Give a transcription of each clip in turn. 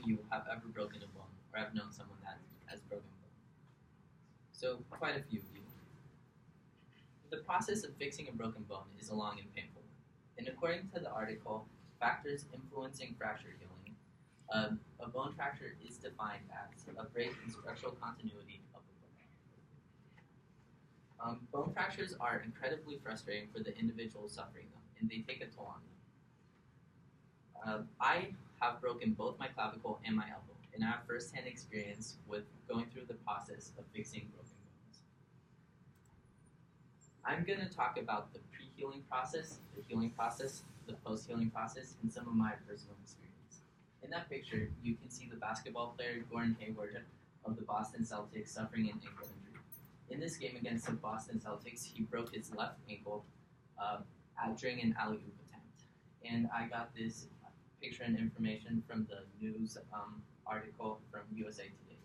you have ever broken a bone or have known someone that has broken a bone? So quite a few of you. The process of fixing a broken bone is a long and painful one. And according to the article, factors influencing fracture healing, a bone fracture is defined as a break in structural continuity of a bone. Bone fractures are incredibly frustrating for the individual suffering them, and they take a toll on them. I have broken both my clavicle and my elbow, and I have first-hand experience with going through the process of fixing broken bones. I'm going to talk about the pre-healing process, the healing process, the post-healing process, and some of my personal experience. In that picture, you can see the basketball player Gordon Hayward of the Boston Celtics suffering an ankle injury. In this game against the Boston Celtics, he broke his left ankle during an alley-oop attempt. And I got this picture and information from the news article from USA Today.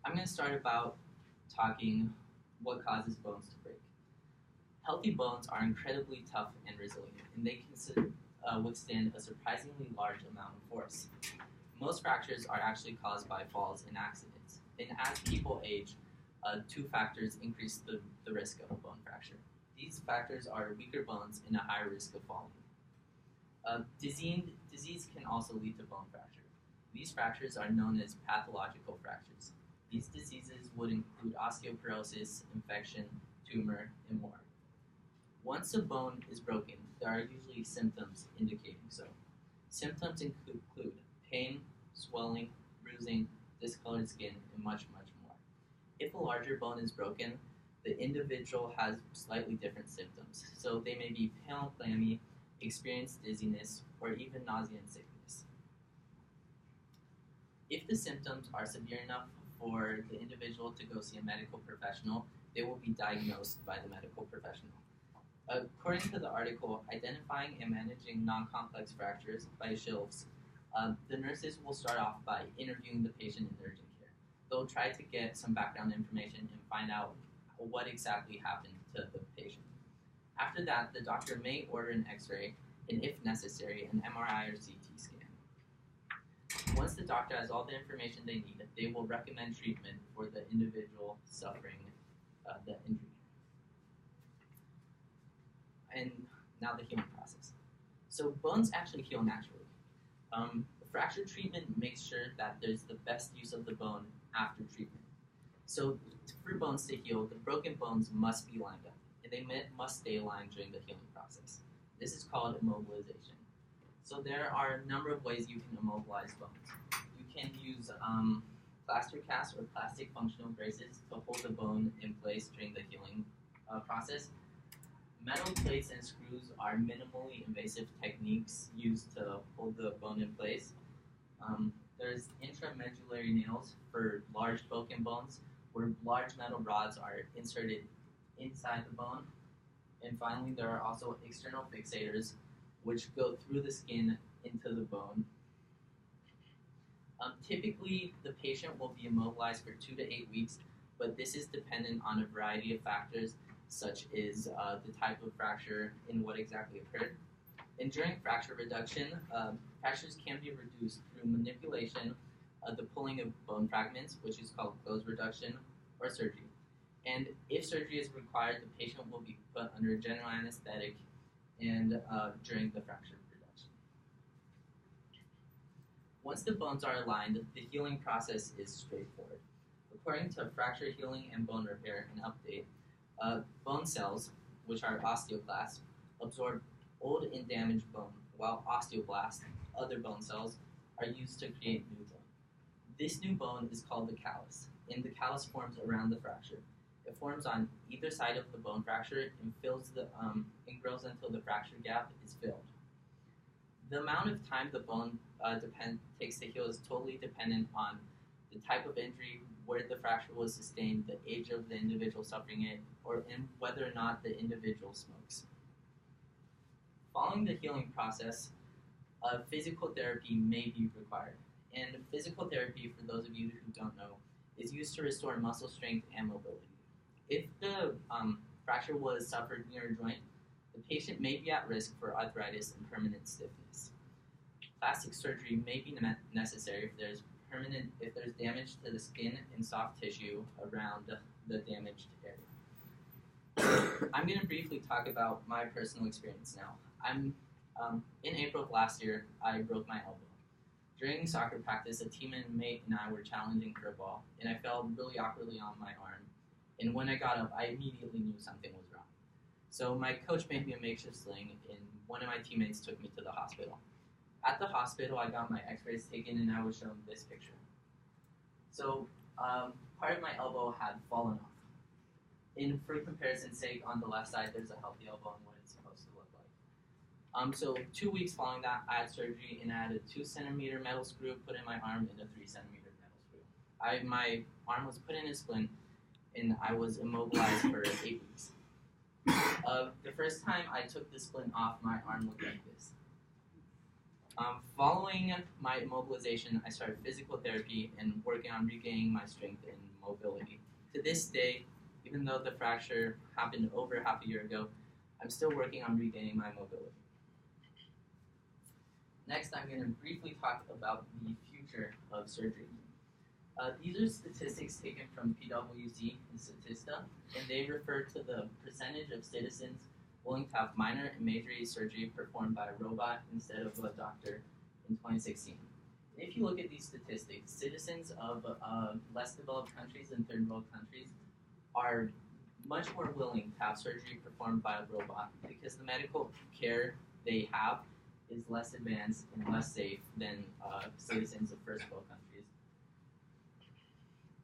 I'm going to start about talking what causes bones to break. Healthy bones are incredibly tough and resilient, and they can withstand a surprisingly large amount of force. Most fractures are actually caused by falls and accidents, and as people age, two factors increase the risk of a bone fracture. These factors are weaker bones and a higher risk of falling. Disease can also lead to bone fracture. These fractures are known as pathological fractures. These diseases would include osteoporosis, infection, tumor, and more. Once a bone is broken, there are usually symptoms indicating so. Symptoms include pain, swelling, bruising, discolored skin, and much, much more. If a larger bone is broken, the individual has slightly different symptoms. So they may be pale and clammy, experience dizziness, or even nausea and sickness. If the symptoms are severe enough for the individual to go see a medical professional, they will be diagnosed by the medical professional. According to the article, Identifying and Managing Non-Complex Fractures by Shilves, the nurses will start off by interviewing the patient in urgent care. They'll try to get some background information and find out what exactly happened to the patient. After that, the doctor may order an x-ray, and if necessary, an MRI or CT scan. Once the doctor has all the information they need, they will recommend treatment for the individual suffering the injury. And now the healing process. So bones actually heal naturally. Fracture treatment makes sure that there's the best use of the bone after treatment. So for bones to heal, the broken bones must be lined up, and they must stay aligned during the healing process. This is called immobilization. So there are a number of ways you can immobilize bones. You can use plaster casts or plastic functional braces to hold the bone in place during the healing process. Metal plates and screws are minimally invasive techniques used to hold the bone in place. There's intramedullary nails for large broken bones, where large metal rods are inserted inside the bone. And finally, there are also external fixators, which go through the skin into the bone. Typically, the patient will be immobilized for 2 to 8 weeks, but this is dependent on a variety of factors, such as the type of fracture and what exactly occurred. And during fracture reduction, fractures can be reduced through manipulation, the pulling of bone fragments, which is called closed reduction, or surgery. And if surgery is required, the patient will be put under general anesthetic and during the fracture reduction. Once the bones are aligned, the healing process is straightforward. According to Fracture Healing and Bone Repair, an update, bone cells, which are osteoclasts, absorb old and damaged bone, while osteoblasts, other bone cells, are used to create new bone. This new bone is called the callus, and the callus forms around the fracture. It forms on either side of the bone fracture and grows until the fracture gap is filled. The amount of time the bone takes to heal is totally dependent on the type of injury, where the fracture was sustained, the age of the individual suffering it, and whether or not the individual smokes. Following the healing process, physical therapy may be required. And physical therapy, for those of you who don't know, is used to restore muscle strength and mobility. If the fracture was suffered near a joint, the patient may be at risk for arthritis and permanent stiffness. Plastic surgery may be necessary if there's damage to the skin and soft tissue around the damaged area. I'm going to briefly talk about my personal experience now. In April of last year, I broke my elbow. During soccer practice, a teammate and I were challenging for a ball, and I fell really awkwardly on my arm. And when I got up, I immediately knew something was wrong. So my coach made me a makeshift sling, and one of my teammates took me to the hospital. At the hospital, I got my x-rays taken, and I was shown this picture. So part of my elbow had fallen off. For comparison's sake, on the left side, there's a healthy elbow and what it's supposed to look like. So 2 weeks following that, I had surgery, and I had a 2-centimeter metal screw put in my arm and a 3-centimeter metal screw. My arm was put in a splint, and I was immobilized for 8 weeks. The first time I took the splint off, my arm looked like this. Following my immobilization, I started physical therapy and working on regaining my strength and mobility. To this day, even though the fracture happened over half a year ago, I'm still working on regaining my mobility. Next, I'm going to briefly talk about the future of surgery. These are statistics taken from PwC and Statista, and they refer to the percentage of citizens willing to have minor and major surgery performed by a robot instead of a doctor in 2016. If you look at these statistics, citizens of less developed countries and third world countries are much more willing to have surgery performed by a robot because the medical care they have is less advanced and less safe than citizens of first world countries.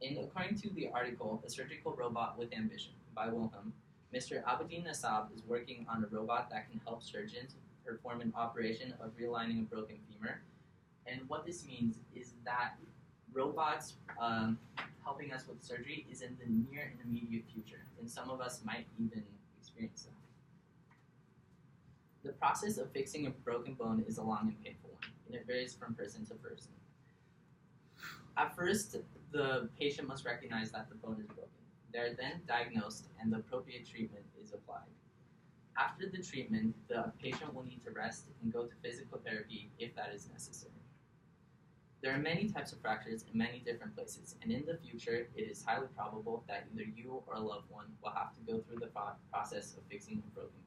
And according to the article, A Surgical Robot with Ambition by Wilhelm, Mr. Abedin Nassab is working on a robot that can help surgeons perform an operation of realigning a broken femur. And what this means is that robots helping us with surgery is in the near and immediate future, and some of us might even experience that. The process of fixing a broken bone is a long and painful one, and it varies from person to person. At first, the patient must recognize that the bone is broken. They are then diagnosed, and the appropriate treatment is applied. After the treatment, the patient will need to rest and go to physical therapy if that is necessary. There are many types of fractures in many different places, and in the future, it is highly probable that either you or a loved one will have to go through the process of fixing a broken bone.